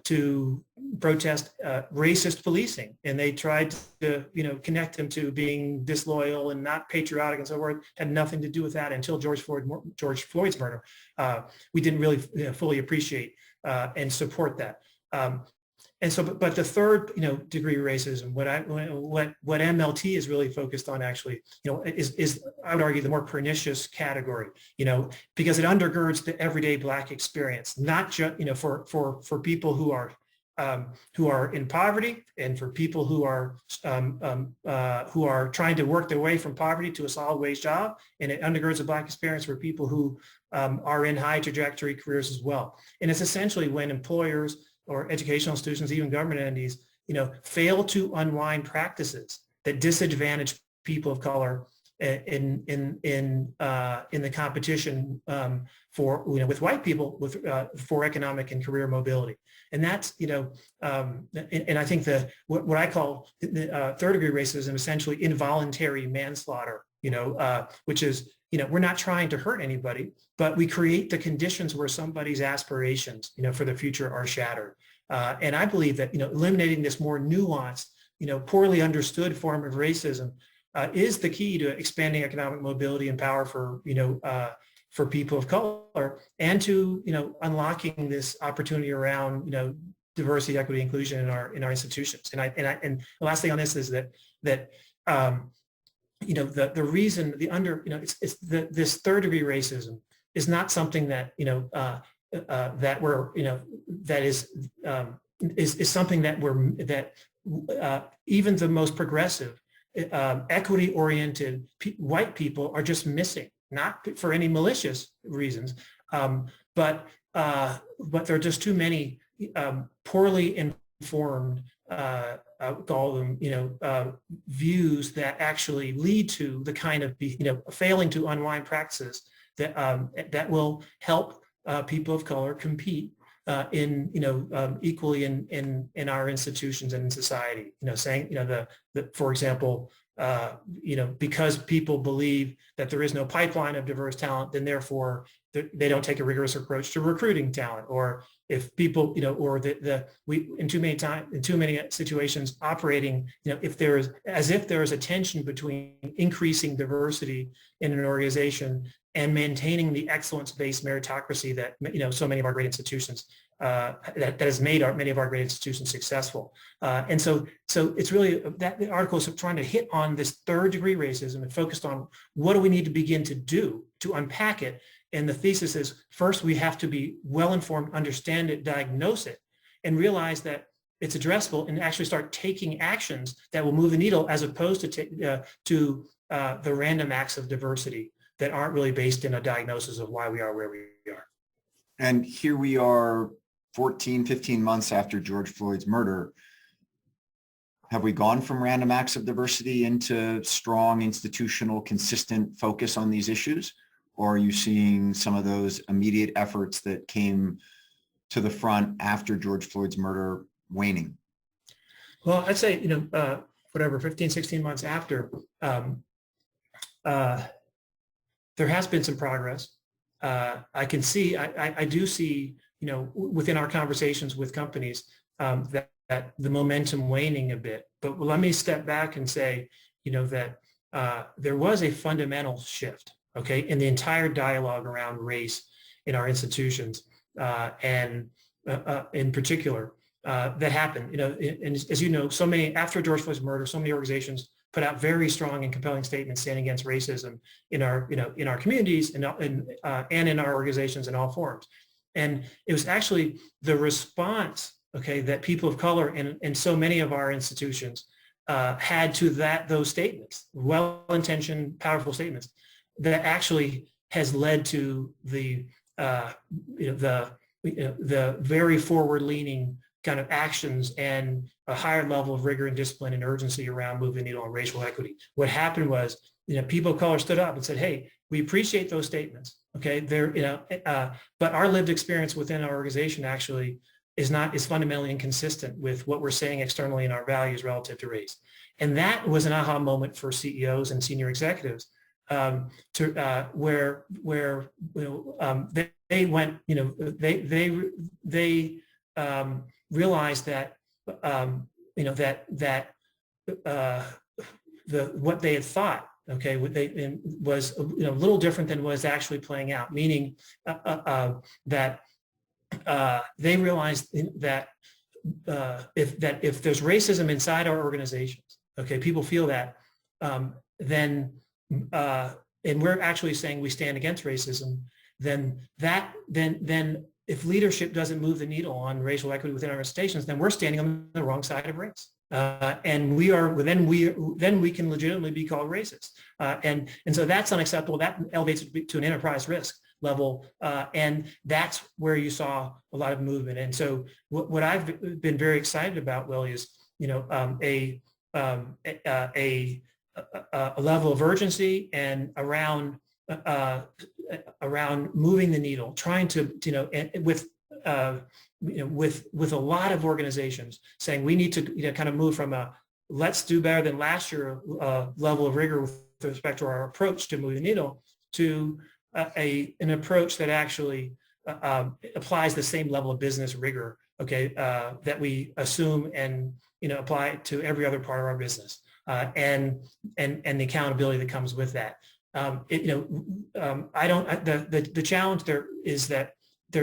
to protest racist policing, and they tried to connect him to being disloyal and not patriotic and so forth. Had nothing to do with that until George Floyd's murder. We didn't really fully appreciate and support that. And so, but the third, degree racism, what MLT is really focused on, actually, is I would argue the more pernicious category, because it undergirds the everyday Black experience, not just, for people who are in poverty, and for people who are trying to work their way from poverty to a solid wage job, and it undergirds the Black experience for people who are in high trajectory careers as well. And it's essentially when employers or educational institutions, even government entities, fail to unwind practices that disadvantage people of color in the competition with white people for economic and career mobility. And that's and I think what I call third degree racism, essentially involuntary manslaughter, which is we're not trying to hurt anybody, but we create the conditions where somebody's aspirations, for the future are shattered. And I believe that, eliminating this more nuanced, poorly understood form of racism is the key to expanding economic mobility and power for people of color, and to, unlocking this opportunity around, diversity, equity, inclusion in our institutions. And the last thing on this is that the reason it's this third degree racism is not something that that we're that is something that even the most progressive equity oriented white people are just missing, not for any malicious reasons, but there are just too many poorly informed I would call them, views that actually lead to the kind of, failing to unwind practices that will help people of color compete equally in our institutions and in society. Saying, for example, because people believe that there is no pipeline of diverse talent, then therefore they don't take a rigorous approach to recruiting talent. Or if people, or in too many situations operating, if there is a tension between increasing diversity in an organization and maintaining the excellence-based meritocracy that, so many of our great institutions, that has made many of our great institutions successful. And so it's really that the article is trying to hit on this third degree racism and focused on what do we need to begin to do to unpack it. And the thesis is, first, we have to be well-informed, understand it, diagnose it, and realize that it's addressable, and actually start taking actions that will move the needle, as opposed to the random acts of diversity that aren't really based in a diagnosis of why we are where we are. And here we are 14, 15 months after George Floyd's murder. Have we gone from random acts of diversity into strong, institutional, consistent focus on these issues? Or are you seeing some of those immediate efforts that came to the front after George Floyd's murder waning? Well, I'd say, 15, 16 months after, there has been some progress. I do see, within our conversations with companies, that the momentum waning a bit. But let me step back and say, that there was a fundamental shift, okay, in the entire dialogue around race in our institutions, and in particular, that happened. And as you know, after George Floyd's murder, so many organizations put out very strong and compelling statements standing against racism in our communities and in our organizations in all forms. And it was actually the response, okay, that people of color and so many of our institutions had to those statements, well-intentioned, powerful statements, that actually has led to the very forward-leaning kind of actions and a higher level of rigor and discipline and urgency around moving the needle on racial equity. What happened was, people of color stood up and said, "Hey, we appreciate those statements. Okay, but our lived experience within our organization actually is fundamentally inconsistent with what we're saying externally in our values relative to race." And that was an aha moment for CEOs and senior executives, where they went, they realized that what they had thought, okay, was a little different than was actually playing out. Meaning that they realized that if there's racism inside our organizations, okay, people feel that, then and we're actually saying we stand against racism, then if leadership doesn't move the needle on racial equity within our organizations, then we're standing on the wrong side of race, and then we can legitimately be called racist, and so that's unacceptable. That elevates it to an enterprise risk level, and that's where you saw a lot of movement. And so what I've been very excited about, Willie, is a level of urgency and around moving the needle, trying to, with a lot of organizations saying we need to, kind of move from a let's do better than last year level of rigor with respect to our approach to moving the needle to an approach that actually applies the same level of business rigor, okay, that we assume and, apply to every other part of our business, and the accountability that comes with that. The challenge there is that there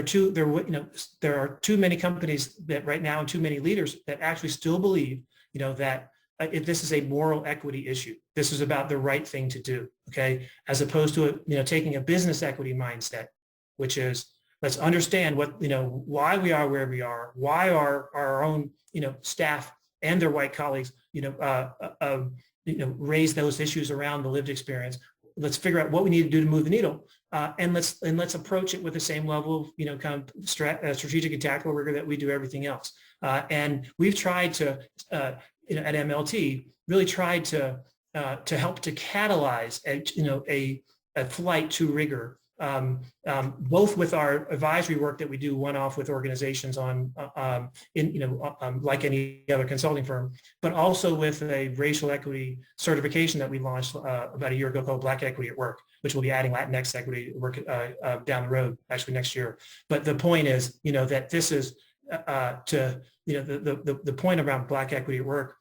are too many companies that right now, and too many leaders that actually still believe, that if this is a moral equity issue, this is about the right thing to do, okay, as opposed to taking a business equity mindset, which is let's understand why we are where we are, why our own staff and their white colleagues raise those issues around the lived experience. Let's figure out what we need to do to move the needle, and let's approach it with the same level of kind of strategic and tactical rigor that we do everything else. And we've tried to at MLT really tried to help to catalyze a flight to rigor, both with our advisory work that we do one-off with organizations on like any other consulting firm, but also with a racial equity certification that we launched about a year ago called Black Equity at Work, which will be adding Latinx equity work down the road, actually next year. But the point is, that this is the point around Black Equity at Work,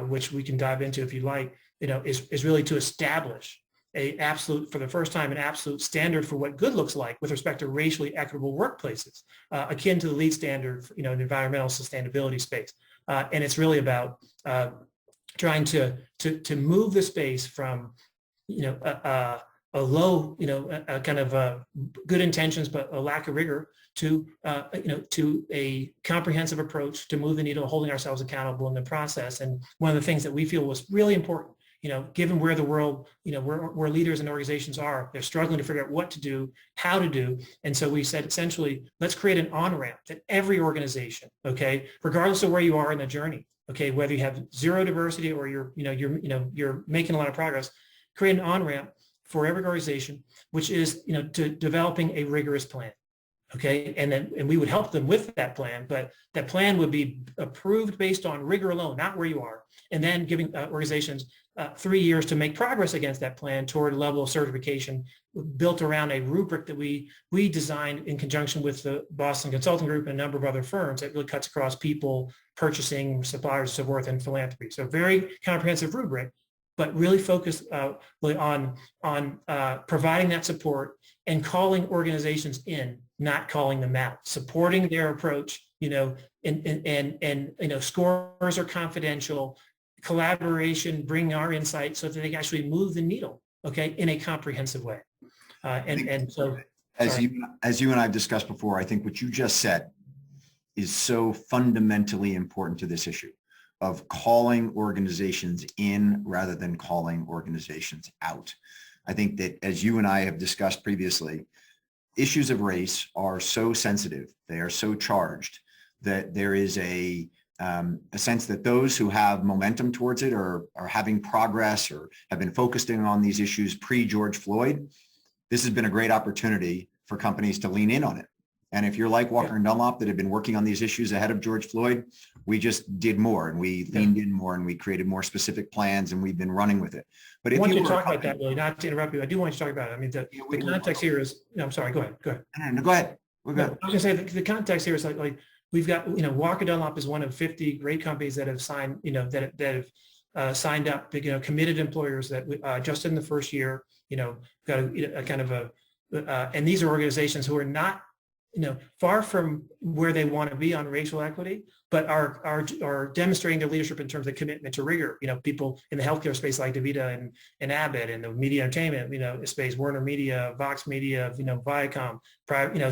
which we can dive into if you like, is really to establish for the first time, an absolute standard for what good looks like with respect to racially equitable workplaces, akin to the LEED standard, in the environmental sustainability space. And it's really about trying to move the space from, a low, a kind of good intentions, but a lack of rigor to a comprehensive approach to move the needle, holding ourselves accountable in the process. And one of the things that we feel was really important, given where the world, where leaders and organizations are, they're struggling to figure out what to do, how to do. And so we said, essentially, let's create an on-ramp that every organization, okay, regardless of where you are in the journey, okay, whether you have zero diversity or you're making a lot of progress, create an on-ramp for every organization, which is, to developing a rigorous plan. Okay, and we would help them with that plan, but that plan would be approved based on rigor alone, not where you are, and then giving organizations 3 years to make progress against that plan toward a level of certification built around a rubric that we designed in conjunction with the Boston Consulting Group and a number of other firms that really cuts across people, purchasing, suppliers, so forth, and philanthropy. So very comprehensive rubric, but really focused really on providing that support and calling organizations in, not calling them out, supporting their approach, and scores are confidential, collaboration, bring our insights so that they can actually move the needle, okay, in a comprehensive way. So as you and I've discussed before, I think what you just said is so fundamentally important to this issue of calling organizations in rather than calling organizations out. I think that, as you and I have discussed previously, issues of race are so sensitive, they are so charged, that there is a sense that those who have momentum towards it or are having progress or have been focusing on these issues pre-George Floyd, this has been a great opportunity for companies to lean in on it. And if you're like Walker and Dunlop that have been working on these issues ahead of George Floyd, we just did more and we leaned in more and we created more specific plans and we've been running with it. But if I want you to talk about that, Willy, not to interrupt you. I do want you to talk about it. I mean, the context here is, I'm sorry, go ahead. No, go ahead. We're good. I was going to say the context here is like we've got, Walker Dunlop is one of 50 great companies that have signed, that have signed up, committed employers that just in the first year, got a kind of and these are organizations who are not, far from where they want to be on racial equity, but are demonstrating their leadership in terms of commitment to rigor. People in the healthcare space like DaVita and Abbott, and the media entertainment, space, Warner Media, Vox Media, Viacom,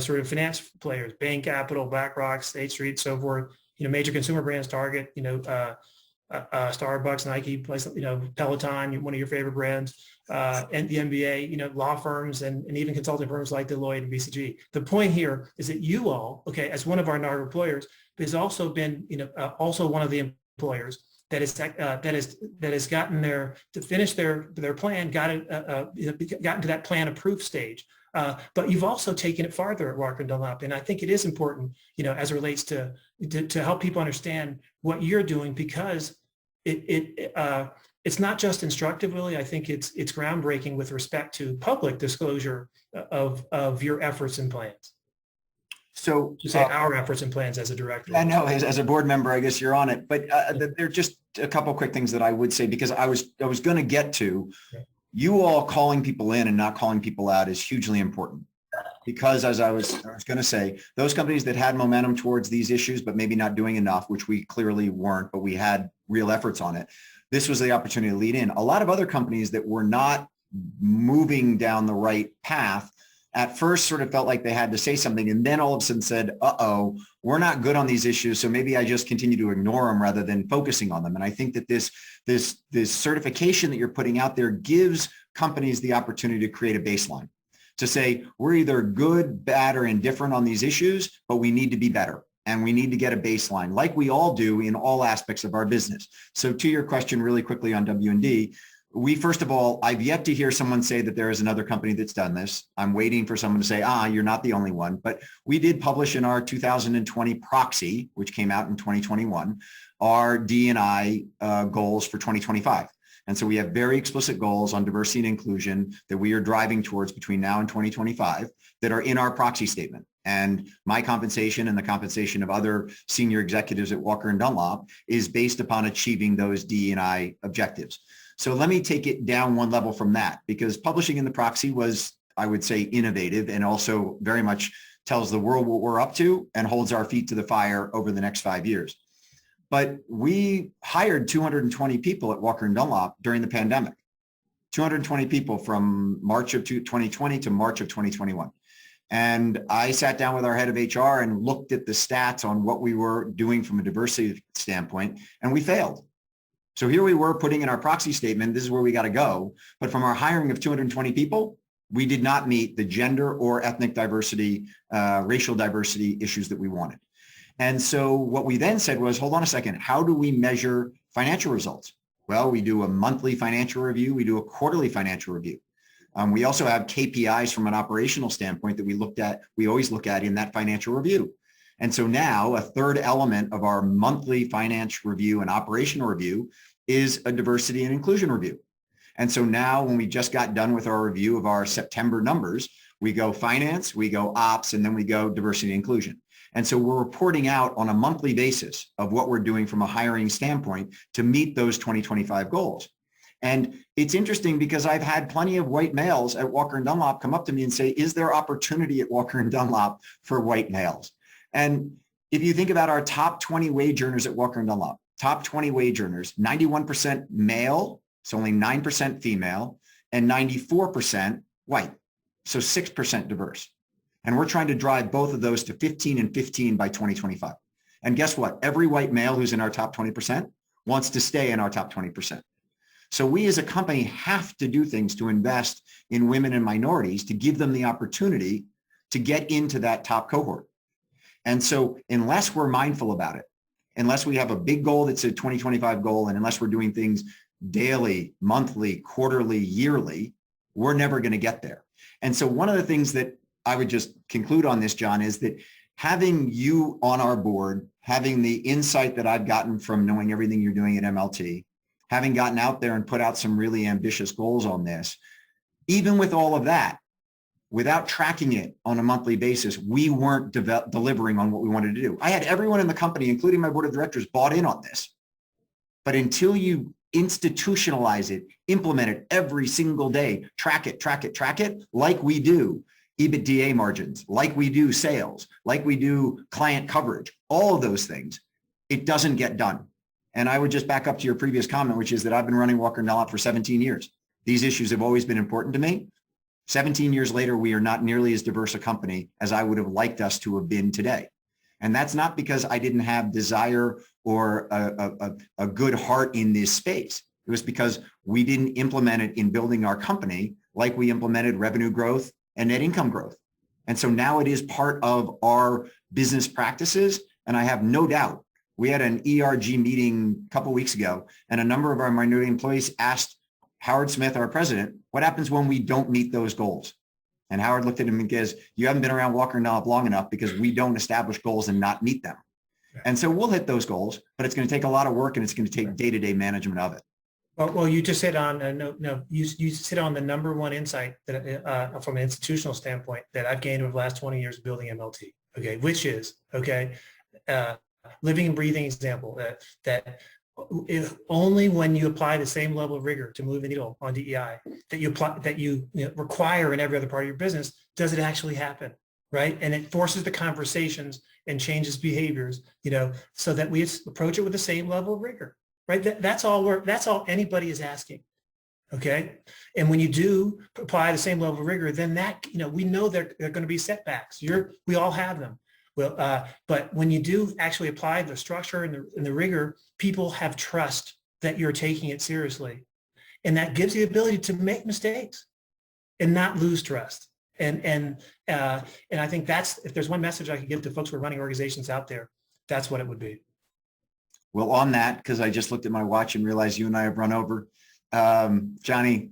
sort of finance players, Bain Capital, BlackRock, State Street, so forth. Major consumer brands, Target, Starbucks, Nike, Peloton, one of your favorite brands, and the NBA, law firms and even consulting firms like Deloitte and BCG. The point here is that you all, okay, as one of our inaugural employers, has also been, also one of the employers that has gotten to finish their plan, gotten to that plan approved stage. But you've also taken it farther at Walker & Dunlop. And I think it is important, as it relates to help people understand what you're doing, because it's not just instructive, Willy. I think it's groundbreaking with respect to public disclosure of your efforts and plans. So to say our efforts and plans as a director. I know as a board member, I guess you're on it, but there are just a couple of quick things that I would say, because I was going to get to you all calling people in and not calling people out is hugely important. Because as I was going to say, those companies that had momentum towards these issues, but maybe not doing enough, which we clearly weren't, but we had real efforts on it. This was the opportunity to lead in. A lot of other companies that were not moving down the right path at first sort of felt like they had to say something, and then all of a sudden said, uh-oh, we're not good on these issues, so maybe I just continue to ignore them rather than focusing on them. And I think that this certification that you're putting out there gives companies the opportunity to create a baseline, to say, we're either good, bad, or indifferent on these issues, but we need to be better. And we need to get a baseline like we all do in all aspects of our business. So to your question really quickly on W&D, first of all, I've yet to hear someone say that there is another company that's done this. I'm waiting for someone to say, you're not the only one. But we did publish in our 2020 proxy, which came out in 2021, our D&I goals for 2025. And so we have very explicit goals on diversity and inclusion that we are driving towards between now and 2025 that are in our proxy statement. And my compensation and the compensation of other senior executives at Walker & Dunlop is based upon achieving those D&I objectives. So let me take it down one level from that, because publishing in the proxy was, I would say, innovative and also very much tells the world what we're up to and holds our feet to the fire over the next 5 years. But we hired 220 people at Walker & Dunlop during the pandemic, 220 people from March of 2020 to March of 2021. And I sat down with our head of HR and looked at the stats on what we were doing from a diversity standpoint, and we failed. So here we were putting in our proxy statement, this is where we got to go. But from our hiring of 220 people, we did not meet the gender or ethnic diversity, racial diversity issues that we wanted. And so what we then said was, hold on a second, how do we measure financial results? Well, we do a monthly financial review. We do a quarterly financial review. We also have KPIs from an operational standpoint that we always look at in that financial review. And so now a third element of our monthly finance review and operational review is a diversity and inclusion review. And so now when we just got done with our review of our September numbers, we go finance, we go ops, and then we go diversity and inclusion. And so we're reporting out on a monthly basis of what we're doing from a hiring standpoint to meet those 2025 goals. And it's interesting because I've had plenty of white males at Walker & Dunlop come up to me and say, is there opportunity at Walker & Dunlop for white males? And if you think about our top 20 wage earners at Walker & Dunlop, top 20 wage earners, 91% male, so only 9% female, and 94% white, so 6% diverse. And we're trying to drive both of those to 15 and 15 by 2025. And guess what? Every white male who's in our top 20% wants to stay in our top 20%. So we as a company have to do things to invest in women and minorities to give them the opportunity to get into that top cohort. And so unless we're mindful about it, unless we have a big goal that's a 2025 goal, and unless we're doing things daily, monthly, quarterly, yearly, we're never going to get there. And so one of the things that I would just conclude on this, John, is that having you on our board, having the insight that I've gotten from knowing everything you're doing at MLT, having gotten out there and put out some really ambitious goals on this, even with all of that, without tracking it on a monthly basis, we weren't delivering on what we wanted to do. I had everyone in the company, including my board of directors, bought in on this. But until you institutionalize it, implement it every single day, track it, like we do EBITDA margins, like we do sales, like we do client coverage, all of those things, it doesn't get done. And I would just back up to your previous comment, which is that I've been running Walker & Dunlop for 17 years. These issues have always been important to me. 17 years later, we are not nearly as diverse a company as I would have liked us to have been today. And that's not because I didn't have desire or a good heart in this space. It was because we didn't implement it in building our company like we implemented revenue growth and net income growth. And so now it is part of our business practices. And I have no doubt, we had an ERG meeting a couple of weeks ago, and a number of our minority employees asked Howard Smith, our president, what happens when we don't meet those goals? And Howard looked at him and goes, you haven't been around Walker & Dunlop long enough because we don't establish goals and not meet them. Yeah. And so we'll hit those goals, but it's going to take a lot of work, and it's going to take day-to-day management of it. Well, you just hit on you hit on the number one insight that from an institutional standpoint that I've gained over the last 20 years building MLT. Okay, which is living and breathing example that if only when you apply the same level of rigor to move the needle on DEI that you require in every other part of your business, does it actually happen, right? And it forces the conversations and changes behaviors, so that we approach it with the same level of rigor, right? That's all anybody is asking, okay? And when you do apply the same level of rigor, then that we know there are going to be setbacks. We all have them. Well, but when you do actually apply the structure and the rigor, people have trust that you're taking it seriously. And that gives you the ability to make mistakes and not lose trust. And I think that's, if there's one message I could give to folks who are running organizations out there, that's what it would be. Well, on that, because I just looked at my watch and realized you and I have run over, Johnny,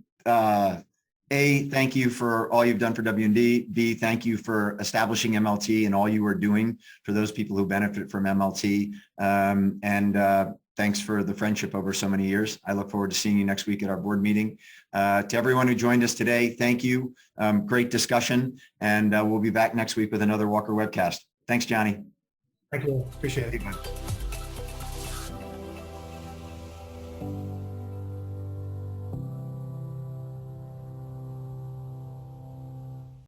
A, thank you for all you've done for W&D. B, thank you for establishing MLT and all you are doing for those people who benefit from MLT. And thanks for the friendship over so many years. I look forward to seeing you next week at our board meeting. To everyone who joined us today, thank you. Great discussion. And we'll be back next week with another Walker Webcast. Thanks, Johnny. Thank you. Appreciate it.